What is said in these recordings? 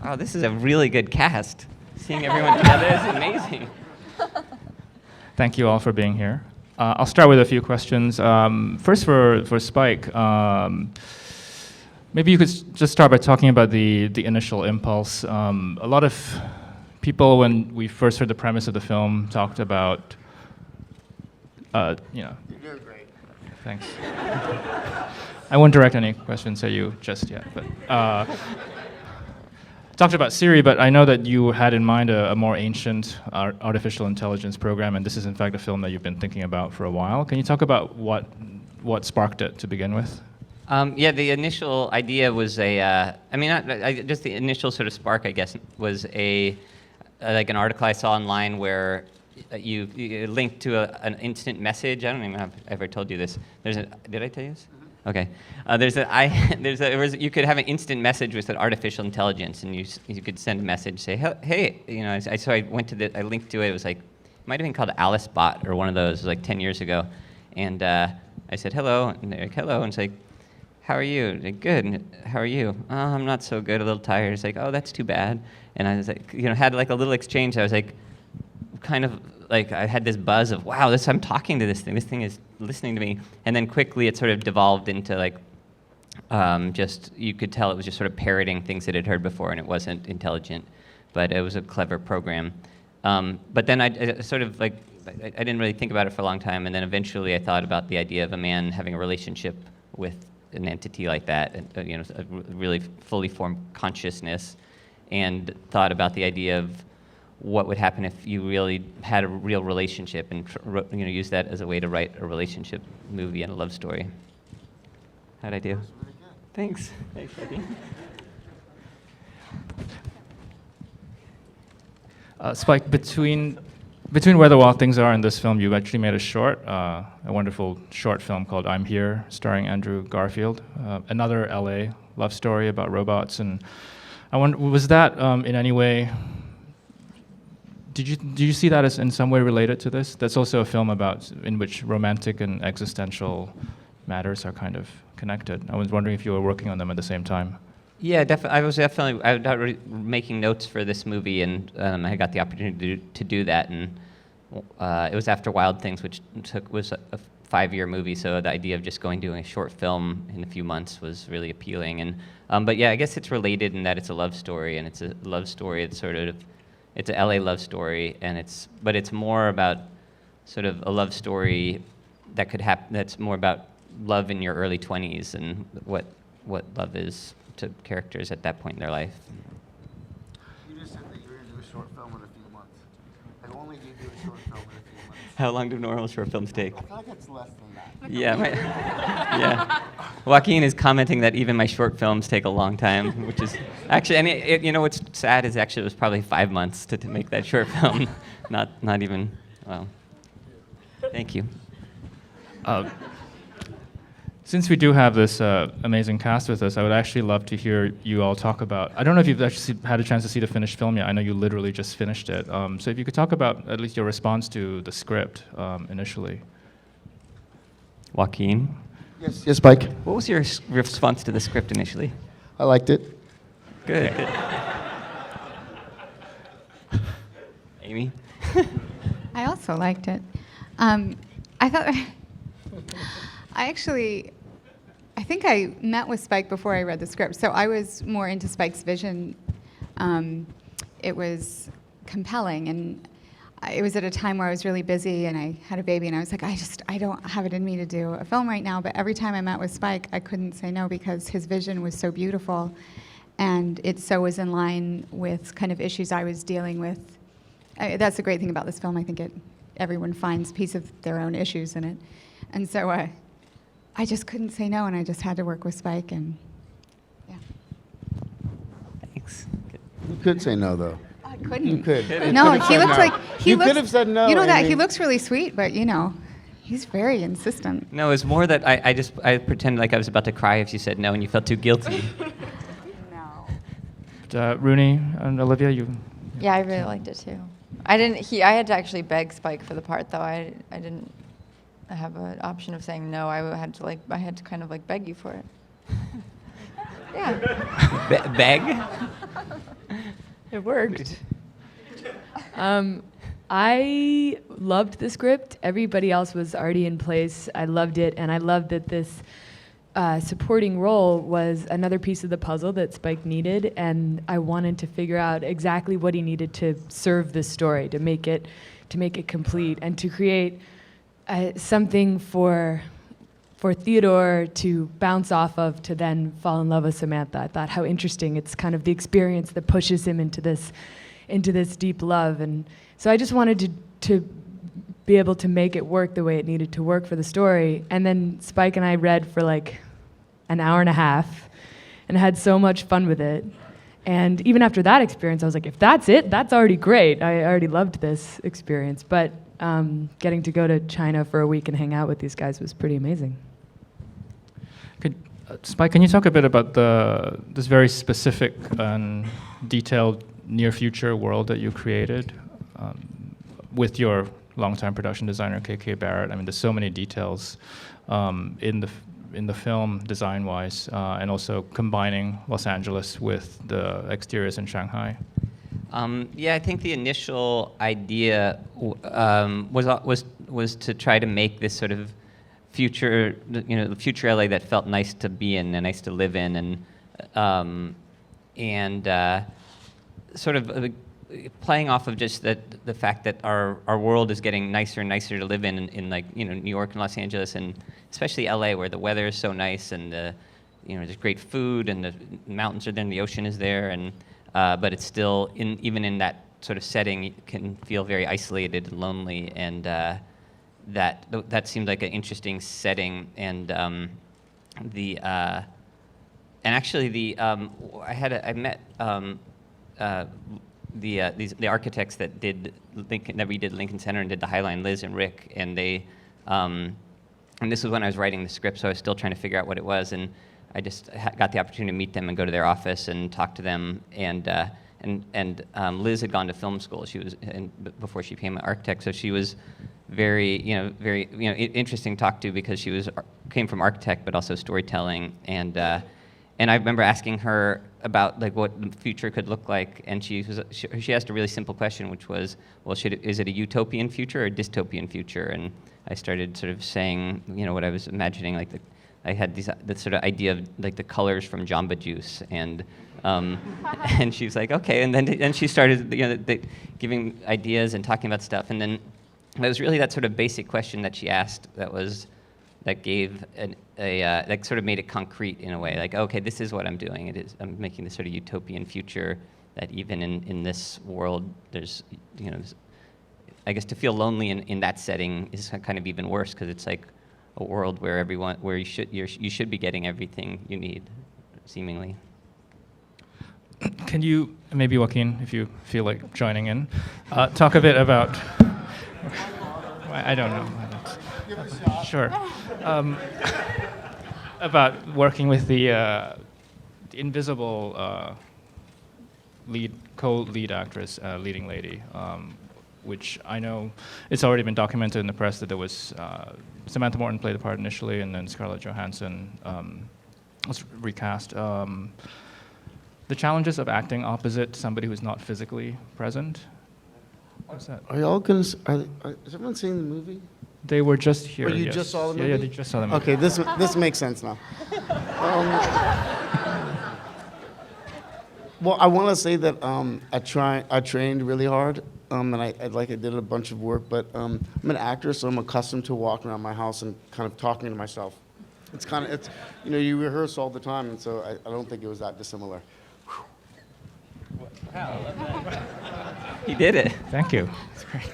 wow, this is a really good cast. Seeing everyone together is amazing. Thank you all for being here. I'll start with a few questions. First for Spike, maybe you could just start by talking about the initial impulse. A lot of people, when we first heard the premise of the film, talked about, You're doing great. Thanks. I won't direct any questions at you just yet, but talked about Siri, but I know that you had in mind a more ancient artificial intelligence program, and this is in fact a film that you've been thinking about for a while. Can you talk about what sparked it to begin with? Yeah, the initial idea was just the initial sort of spark, I guess, was like an article I saw online where you linked to an instant message. I don't even know if I ever told you this. Did I tell you this? Okay. You could have an instant message with an artificial intelligence, and you could send a message, say, hey, so I linked to it. It was like, it might have been called Alice Bot or one of those, like 10 years ago. And I said, hello, and they're like, hello, and it's like, how are you? Like, good. And how are you? Oh, I'm not so good, a little tired. It's like, oh, that's too bad. And I was like, had like a little exchange. I was like, kind of like, I had this buzz of, wow, I'm talking to this thing. This thing is listening to me. And then quickly it sort of devolved into like, you could tell it was just sort of parroting things it had heard before, and it wasn't intelligent, but it was a clever program. But then I sort of like, I didn't really think about it for a long time, and then eventually I thought about the idea of a man having a relationship with an entity like that, a really fully formed consciousness, and thought about the idea of what would happen if you really had a real relationship, and use that as a way to write a relationship movie and a love story. How'd I do? That was really good. Thanks. Thanks, Joaquin. Spike, between Where the Wild Things Are and this film, you actually made a wonderful short film called I'm Here, starring Andrew Garfield, another LA love story about robots. And I wonder, was that in any way, did you see that as in some way related to this? That's also a film in which romantic and existential matters are kind of connected. I was wondering if you were working on them at the same time. Yeah, I was definitely making notes for this movie, and I got the opportunity to do that. And it was after Wilde Things, which was a 5-year movie, so the idea of just doing a short film in a few months was really appealing. And but yeah, I guess it's related in that it's a love story, and it's a love story. It's a LA love story, but it's more about sort of a love story that could happen. That's more about love in your early 20s and what love is to characters at that point in their life. You just said that you were going to do a short film in a few months. Like, only you do a short film in a few months. How long do normal short films take? I feel like it's less than that. Yeah, yeah. Joaquin is commenting that even my short films take a long time, which is actually, and what's sad is actually it was probably 5 months to make that short film, not even. Well, thank you. Since we do have this amazing cast with us, I would actually love to hear you all talk about, I don't know if you've actually had a chance to see the finished film yet. I know you literally just finished it. So if you could talk about at least your response to the script initially. Joaquin, Yes, Mike. what was your response to the script initially? I liked it. Good. Amy? I also liked it. I thought, I think I met with Spike before I read the script, so I was more into Spike's vision. It was compelling, and it was at a time where I was really busy and I had a baby, and I was like, I don't have it in me to do a film right now, but every time I met with Spike, I couldn't say no because his vision was so beautiful, and it so was in line with kind of issues I was dealing with. That's the great thing about this film. I think everyone finds a piece of their own issues in it. And so I just couldn't say no, and I just had to work with Spike, and yeah. Thanks. You could say no, though. I couldn't. You could. No, You could have he said looks no. like You could have said no, You know that he Amy. looks really sweet, but he's very insistent. No, it's more that I pretended like I was about to cry if you said no and you felt too guilty. No. But, Rooney and Olivia, you. Yeah, I really liked it too. I had to actually beg Spike for the part, though. I didn't have an option of saying no. I had to kind of like beg you for it. Yeah. Beg? It worked. I loved the script. Everybody else was already in place. I loved it, and I loved that this supporting role was another piece of the puzzle that Spike needed, and I wanted to figure out exactly what he needed to serve this story, to make it complete, and to create something for Theodore to bounce off of to then fall in love with Samantha. I thought how interesting. It's kind of the experience that pushes him into this deep love. And so I just wanted to be able to make it work the way it needed to work for the story. And then Spike and I read for like an hour and a half and had so much fun with it. And even after that experience, I was like, if that's it, that's already great. I already loved this experience. But getting to go to China for a week and hang out with these guys was pretty amazing. Spike, can you talk a bit about this very specific and detailed near future world that you created with your longtime production designer, KK Barrett? I mean, there's so many details in the film design-wise, and also combining Los Angeles with the exteriors in Shanghai. Yeah, I think the initial idea was to try to make this sort of future, the future LA that felt nice to be in and nice to live in, and sort of playing off of just the fact that our world is getting nicer and nicer to live in like New York and Los Angeles, and especially LA, where the weather is so nice, and there's great food, and the mountains are there, and the ocean is there, and but it's still even in that sort of setting, it can feel very isolated and lonely, and that seemed like an interesting setting, and actually I met the architects that redid Lincoln Center and did the High Line, Liz and Rick, and they and this was when I was writing the script, so I was still trying to figure out what it was, and I just got the opportunity to meet them and go to their office and talk to them, and Liz had gone to film school. She was before she became an architect, so she was very interesting to talk to, because she came from architect but also storytelling, and I remember asking her about like what the future could look like, and she asked a really simple question, which was, well, is it a utopian future or a dystopian future? And I started sort of saying what I was imagining, like I had this sort of idea of like the colors from Jamba Juice, and and she was like, okay, and she started giving ideas and talking about stuff, and then it was really that sort of basic question that she asked that gave that sort of made it concrete in a way, like, okay, this is what I'm doing. I'm making this sort of utopian future that even in this world, there's I guess to feel lonely in that setting is kind of even worse, because it's like a world where you should be getting everything you need, seemingly. Can you, maybe Joaquin, if you feel like joining in, talk a bit about, I don't know. Sure. About working with the invisible co-lead actress, leading lady, which I know it's already been documented in the press that there was Samantha Morton played the part initially, and then Scarlett Johansson was recast. The challenges of acting opposite somebody who's not physically present. What's that? Are y'all gonna? Is everyone seeing the movie? They were just here. Oh, you yes. just saw the movie? Yeah, they just saw the movie. Okay, this makes sense now. Well, I want to say that I trained really hard, and I did a bunch of work. But I'm an actor, so I'm accustomed to walking around my house and kind of talking to myself. You rehearse all the time, and so I don't think it was that dissimilar. Wow. He did it. Thank you. That's great.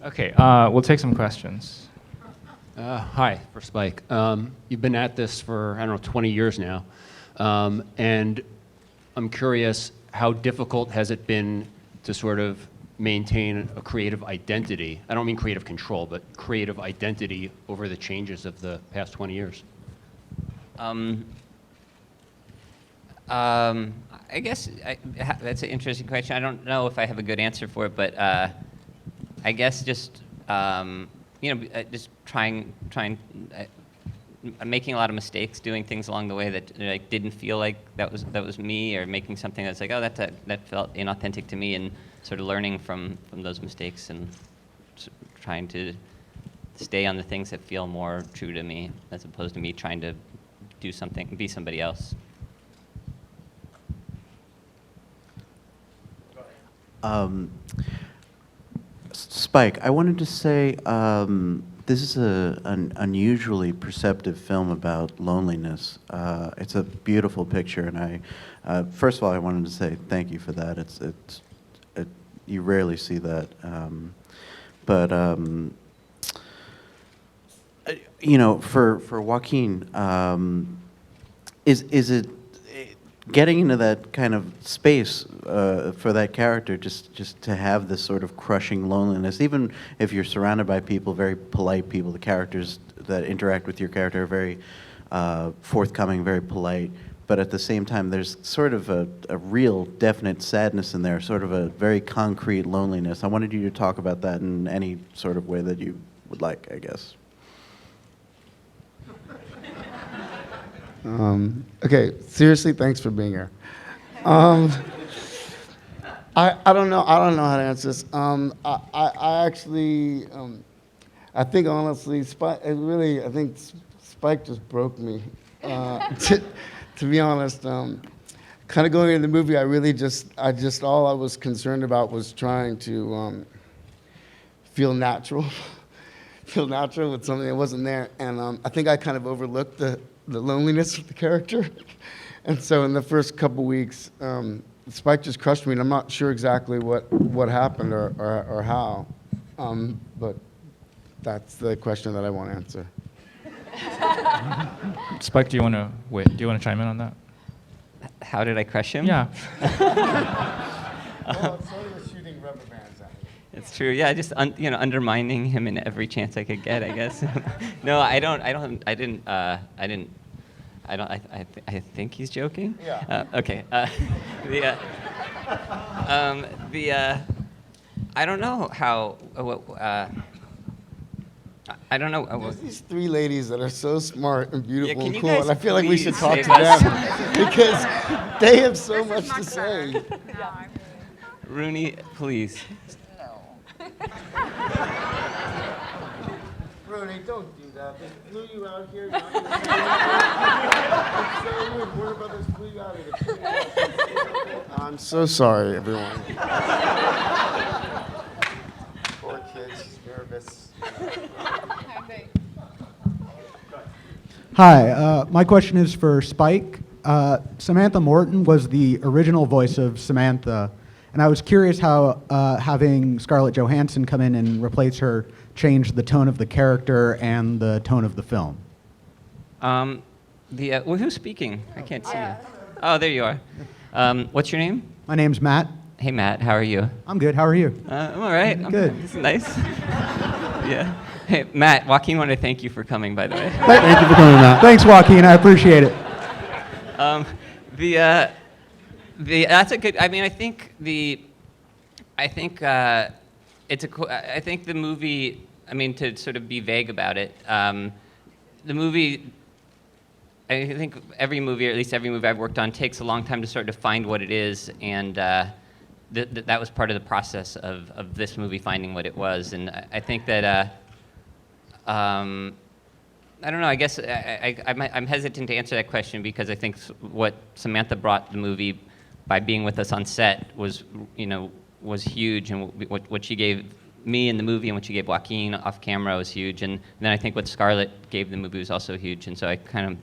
Okay, we'll take some questions. Hi, for Spike. You've been at this for, 20 years now. And I'm curious, how difficult has it been to sort of maintain a creative identity? I don't mean creative control, but creative identity over the changes of the past 20 years. I guess that's an interesting question. I don't know if I have a good answer for it, but I guess just just trying making a lot of mistakes, doing things along the way that like didn't feel like that was me, or making something that's like, oh, that felt inauthentic to me, and sort of learning from those mistakes and trying to stay on the things that feel more true to me, as opposed to me trying to do something, be somebody else. Spike, I wanted to say this is an unusually perceptive film about loneliness. It's a beautiful picture, and first of all, I wanted to say thank you for that. You rarely see that, but you know, for Joaquin, is it getting into that kind of space for that character, just to have this sort of crushing loneliness, even if you're surrounded by people, very polite people, the characters that interact with your character are very forthcoming, very polite, but at the same time there's sort of a real definite sadness in there, sort of a very concrete loneliness. I wanted you to talk about that in any sort of way that you would like, I guess. Okay, seriously, thanks for being here. I don't know how to answer this. I actually, I think honestly, Spike, I think Spike just broke me. To be honest, kind of going into the movie, all I was concerned about was trying to feel natural, with something that wasn't there, and I think I kind of overlooked the loneliness of the character. And so in the first couple weeks, Spike just crushed me, and I'm not sure exactly what happened or how, but that's the question that I want to answer. Spike, do you want to chime in on that? How did I crush him? Yeah. Well, it's sort of shooting rubber bands at me. It's true. Yeah, just undermining him in every chance I could get, I guess. No, I think he's joking. Yeah. Okay. I don't know how. I don't know. There's these three ladies that are so smart and beautiful can and you cool, guys and I feel like we should please talk to save us? them because they have so much to say. Rooney, please. Rooney, don't do that. They flew you out here. Warner Brothers flew you out here. I'm so sorry, everyone. Poor kid, she's nervous. Hi, my question is for Spike. Samantha Morton was the original voice of Samantha, and I was curious how having Scarlett Johansson come in and replace her changed the tone of the character and the tone of the film. Well, who's speaking? I can't see you. Oh, there you are. What's your name? My name's Matt. Hey, Matt. How are you? I'm good. How are you? I'm all right. Good. This is nice. Yeah. Hey, Matt. Joaquin wanted to thank you for coming, by the way. Thank you for coming, Matt. Thanks, Joaquin. I appreciate it. That's a good. I mean, I think it's a. I think the movie. I mean, to sort of be vague about it, the movie. I think every movie, or at least every movie I've worked on, takes a long time to sort of find what it is, and that was part of the process of this movie finding what it was. And I think that. I don't know. I guess I'm hesitant to answer that question because I think what Samantha brought the movie by being with us on set was huge, and what she gave me in the movie and what she gave Joaquin off camera was huge, and then I think what Scarlett gave the movie was also huge, and so I kind of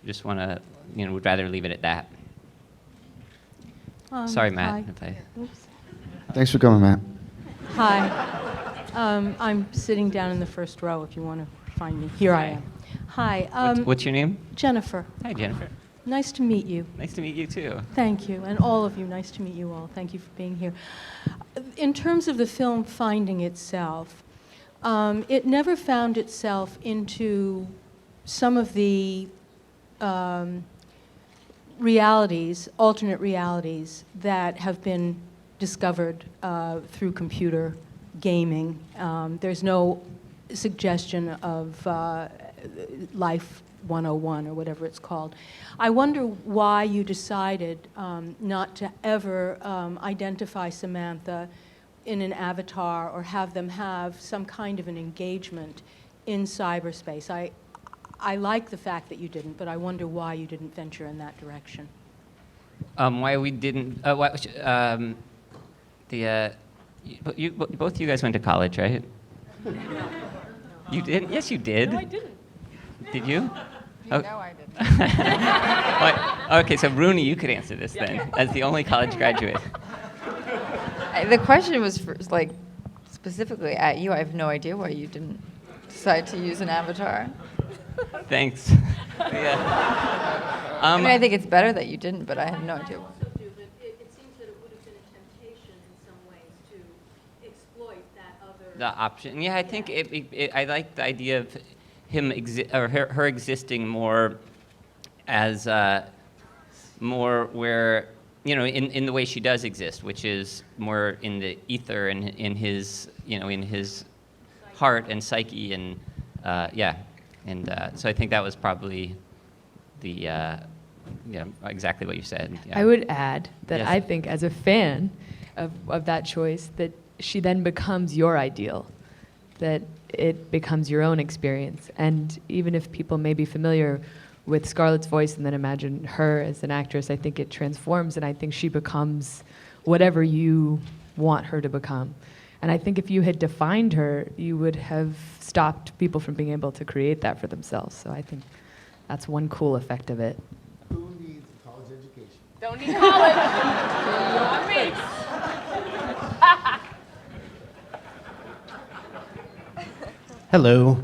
just want to would rather leave it at that. Sorry, Matt. Hi. Oops. Thanks for coming, Matt. Hi. I'm sitting down in the first row if you want to find me. Here I am. Hi. What's your name? Jennifer. Hi, Jennifer. Nice to meet you. Nice to meet you too. Thank you. And all of you, nice to meet you all. Thank you for being here. In terms of the film finding itself, it never found itself into some of the realities, alternate realities, that have been discovered through computer gaming. There's no suggestion of Life 101 or whatever it's called. I wonder why you decided not to ever identify Samantha in an avatar or have them have some kind of an engagement in cyberspace. I like the fact that you didn't, but I wonder why you didn't venture in that direction. Why we didn't? Both of you guys went to college, right? You didn't? Yes, you did. No, I didn't. Did you? You know I didn't. Well, okay, so Rooney, you could answer this then, as the only college graduate. The question was like specifically at you. I have no idea why you didn't decide to use an avatar. Thanks. Yeah. I mean, I think it's better that you didn't, but I have no idea. It seems that it would have been a temptation in some ways to exploit that other. The option. Yeah, I think I like the idea of him or her existing more as more where, you know, in the way she does exist, which is more in the ether and in his, you know, in his heart and psyche and yeah. And so I think that was probably the, yeah, exactly what you said. Yeah. I would add that Yes. I think as a fan of that choice, that she then becomes your ideal, that it becomes your own experience. And even if people may be familiar with Scarlett's voice and then imagine her as an actress, I think it transforms, and I think she becomes whatever you want her to become. And I think if you had defined her, you would have stopped people from being able to create that for themselves. So I think that's one cool effect of it. Who needs a college education? Don't need college. Not me. Hello.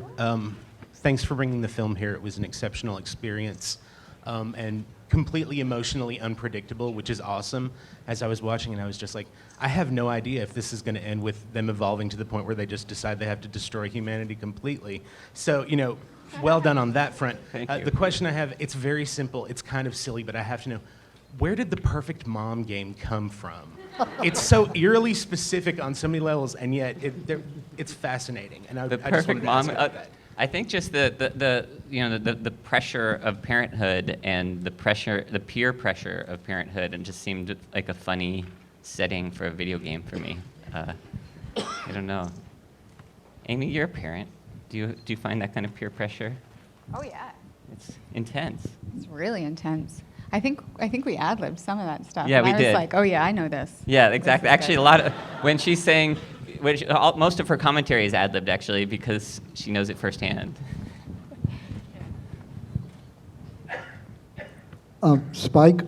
Thanks for bringing the film here. It was an exceptional experience and completely emotionally unpredictable, which is awesome. As I was watching, and I was just like, I have no idea if this is going to end with them evolving to the point where they just decide they have to destroy humanity completely. So, you know, well done on that front. Thank you. The question I have, it's very simple. It's kind of silly, but I have to know, where did the perfect mom game come from? It's so eerily specific on so many levels, and yet it's fascinating. And The I just perfect wanted to mom. ask about that. I think just the you know the pressure of parenthood and the peer pressure of parenthood, and just seemed like a funny setting for a video game for me. I don't know. Amy, you're a parent. Do you find that kind of peer pressure? Oh yeah, It's intense. it's really intense. I think we ad-libbed some of that stuff. Yeah, and we I did. was like, oh yeah, I know this. Yeah, This exactly. is Actually, good. a lot of when she's saying, most of her commentary is ad-libbed actually because she knows it firsthand. Spike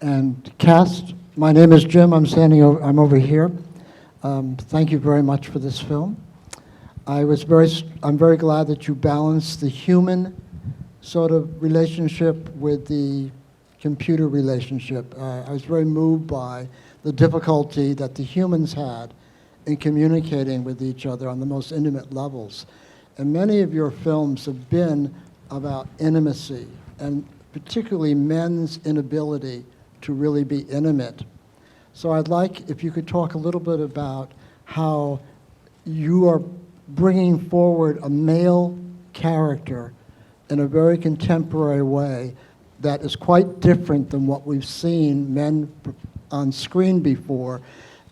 and cast. My name is Jim. I'm over here. Thank you very much for this film. I'm very glad that you balanced the human sort of relationship with the computer relationship. I was very moved by the difficulty that the humans had in communicating with each other on the most intimate levels. And many of your films have been about intimacy, and particularly men's inability to really be intimate. So I'd like if you could talk a little bit about how you are bringing forward a male character in a very contemporary way that is quite different than what we've seen men on screen before,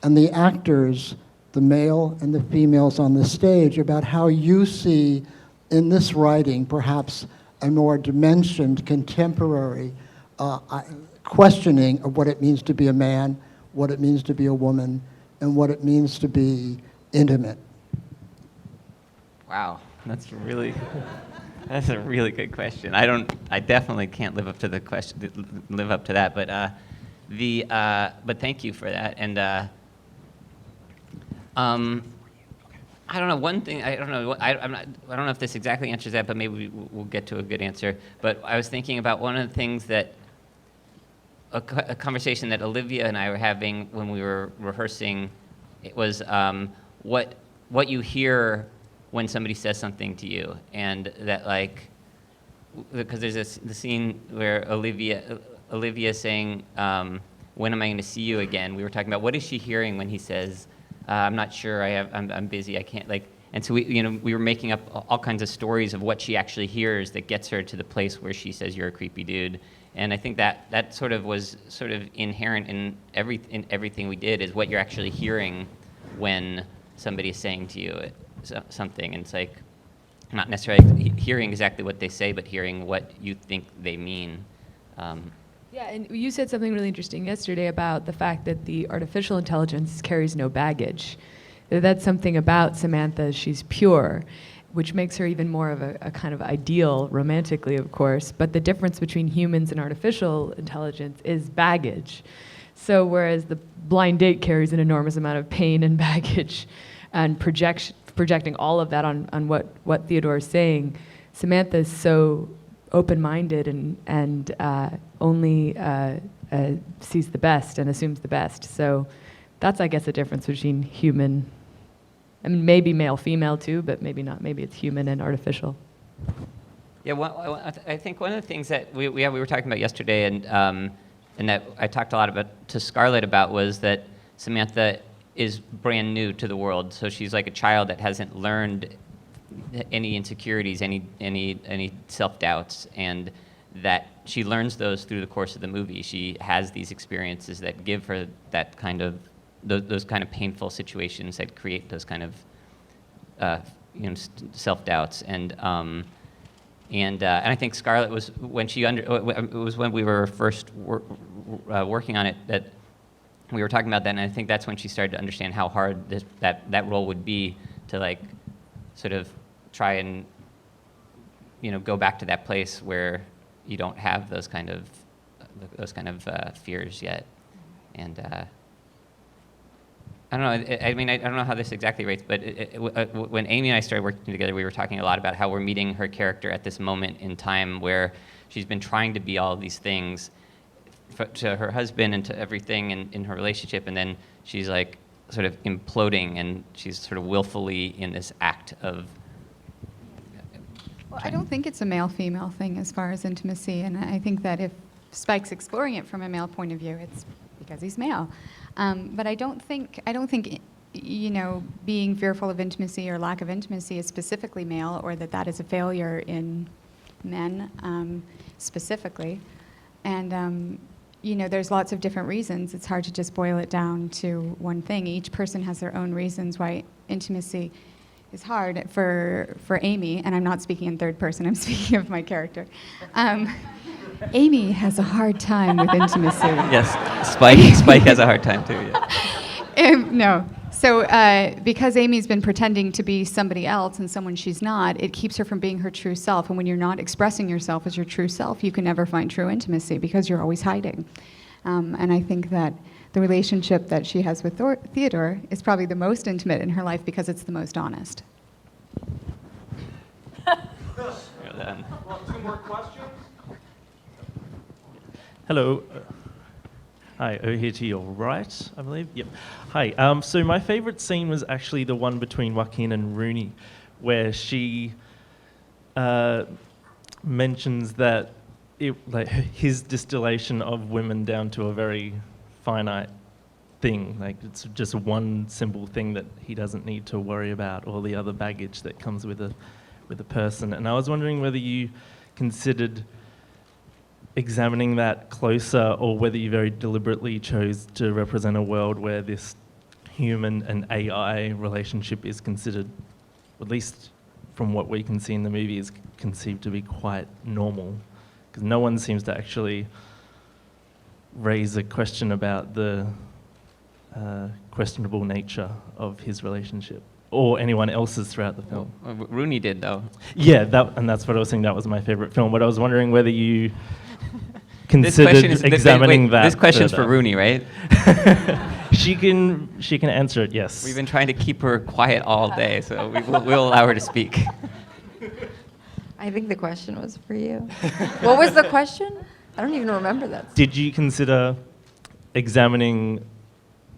and the actors, the male and the females on the stage, about how you see in this writing perhaps a more dimensioned, contemporary questioning of what it means to be a man, what it means to be a woman, and what it means to be intimate. Wow, that's a really good question. I definitely can't live up to the question, live up to that. But but thank you for that. And I don't know. One thing I don't know. I don't know if this exactly answers that, but maybe we'll get to a good answer. But I was thinking about one of the things that a conversation that Olivia and I were having when we were rehearsing. It was what you hear when somebody says something to you, and that, like, because there's the scene where Olivia saying, when am I going to see you again? We were talking about what is she hearing when he says, I'm not sure, I'm busy, I can't, like, And so we were making up all kinds of stories of what she actually hears that gets her to the place where she says, "You're a creepy dude." And I think that sort of was sort of inherent in everything we did, is what you're actually hearing when somebody is saying to you something. And it's like not necessarily hearing exactly what they say, but hearing what you think they mean. Yeah, and you said something really interesting yesterday about the fact that the artificial intelligence carries no baggage. That's something about Samantha, she's pure, which makes her even more of a kind of ideal, romantically, of course. But the difference between humans and artificial intelligence is baggage. So whereas the blind date carries an enormous amount of pain and baggage and projecting all of that on what Theodore is saying, Samantha is so open-minded and only sees the best and assumes the best. So that's, I guess, a difference between human, I mean, maybe male-female too, but maybe not. Maybe it's human and artificial. Yeah, well, I think one of the things that we were talking about yesterday, and that I talked a lot about to Scarlett about, was that Samantha is brand new to the world. So she's like a child that hasn't learned any insecurities, any self-doubts, and that she learns those through the course of the movie. She has these experiences that give her that kind of those kind of painful situations that create those kind of self-doubts, and I think Scarlett was when it was when we were first working on it that we were talking about that, and I think that's when she started to understand how hard that role would be to like sort of try and go back to that place where you don't have those kind of fears yet, and I don't know. I mean, I don't know how this exactly rates, but when Amy and I started working together, we were talking a lot about how we're meeting her character at this moment in time where she's been trying to be all of these things to her husband and to everything in her relationship, and then she's like sort of imploding, and she's sort of willfully in this act of. Well, I don't think it's a male-female thing as far as intimacy, and I think that if Spike's exploring it from a male point of view, it's because he's male. But I don't think being fearful of intimacy or lack of intimacy is specifically male, or that is a failure in men specifically. And there's lots of different reasons. It's hard to just boil it down to one thing. Each person has their own reasons why intimacy is hard. For Amy, and I'm not speaking in third person, I'm speaking of my character. Amy has a hard time with intimacy. Yes, Spike has a hard time too. Yeah. No. So because Amy's been pretending to be somebody else and someone she's not, it keeps her from being her true self. And when you're not expressing yourself as your true self, you can never find true intimacy because you're always hiding. And I think that the relationship that she has with Theodore is probably the most intimate in her life because it's the most honest. Well, 2 more questions. Hello. Hi, over here to your right, I believe. Yep. Hi. So my favorite scene was actually the one between Joaquin and Rooney, where she mentions that his distillation of women down to a very finite thing. Like it's just one simple thing that he doesn't need to worry about all the other baggage that comes with a person. And I was wondering whether you considered examining that closer, or whether you very deliberately chose to represent a world where this human and AI relationship is considered, at least from what we can see in the movie, is conceived to be quite normal. Because no one seems to actually raise a question about the questionable nature of his relationship, or anyone else's throughout the film. Well, Rooney did, though. Yeah, and that's what I was saying. That was my favorite film. But I was wondering whether you considered examining that. This question's further. for Rooney, right? She can answer it. Yes. We've been trying to keep her quiet all day, so we'll allow her to speak. I think the question was for you. What was the question? I don't even remember that. Did you consider examining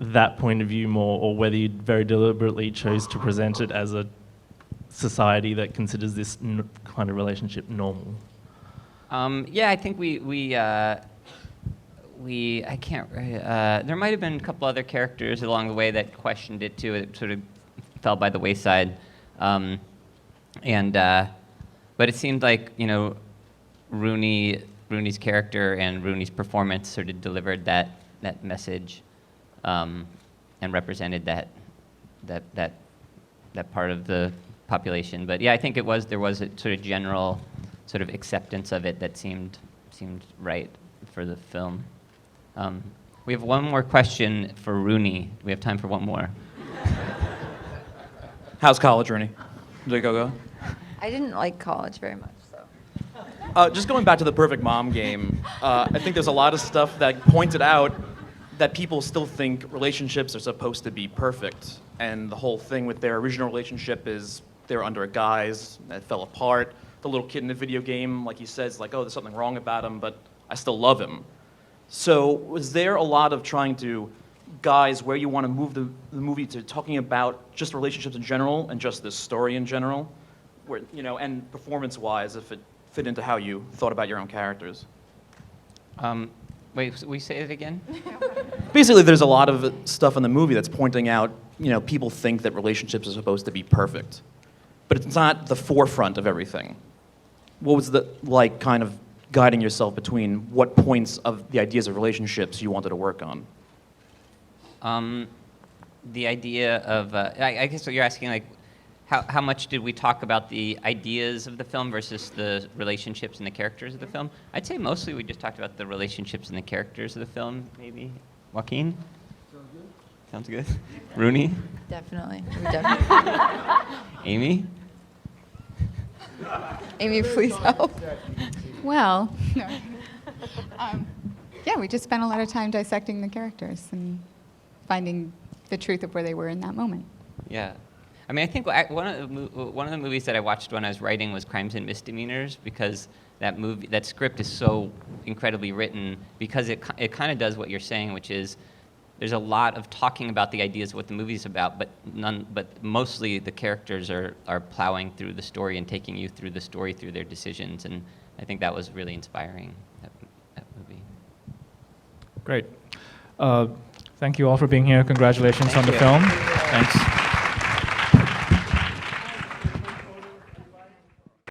that point of view more, or whether you very deliberately chose to present it as a society that considers this kind of relationship normal? Yeah, I think I can't. There might have been a couple other characters along the way that questioned it too. It sort of fell by the wayside. But it seemed like, you know, Rooney's character and Rooney's performance sort of delivered that message, and represented that part of the population. But yeah, I think there was a sort of general sort of acceptance of it that seemed right for the film. We have one more question for Rooney. We have time for one more. How's college, Rooney? Did it go? I didn't like college very much, so. Just going back to the Perfect Mom game, I think there's a lot of stuff that pointed out that people still think relationships are supposed to be perfect. And the whole thing with their original relationship is they're under a guise that fell apart. The little kid in the video game, like he says, like, oh, there's something wrong about him, but I still love him. So was there a lot of trying to guise where you want to move the movie to talking about just relationships in general and just this story in general, where, you know, and performance-wise, if it fit into how you thought about your own characters? Wait, will you say it again? Basically, there's a lot of stuff in the movie that's pointing out, you know, people think that relationships are supposed to be perfect, but it's not the forefront of everything. What was the, like, kind of guiding yourself between what points of the ideas of relationships you wanted to work on? The idea of, I guess what you're asking, like, how much did we talk about the ideas of the film versus the relationships and the characters of the film? I'd say mostly we just talked about the relationships and the characters of the film, maybe. Joaquin? Sounds good. Rooney? Definitely. Definitely. Amy? Amy, please help. Well, no. Yeah, we just spent a lot of time dissecting the characters and finding the truth of where they were in that moment. Yeah. I mean, I think one of the movies that I watched when I was writing was Crimes and Misdemeanors, because that script is so incredibly written, because it kind of does what you're saying, which is there's a lot of talking about the ideas of what the movie's about, but mostly the characters are plowing through the story and taking you through the story through their decisions, and I think that was really inspiring, that movie. Great. Thank you all for being here. Congratulations on the film. Thanks.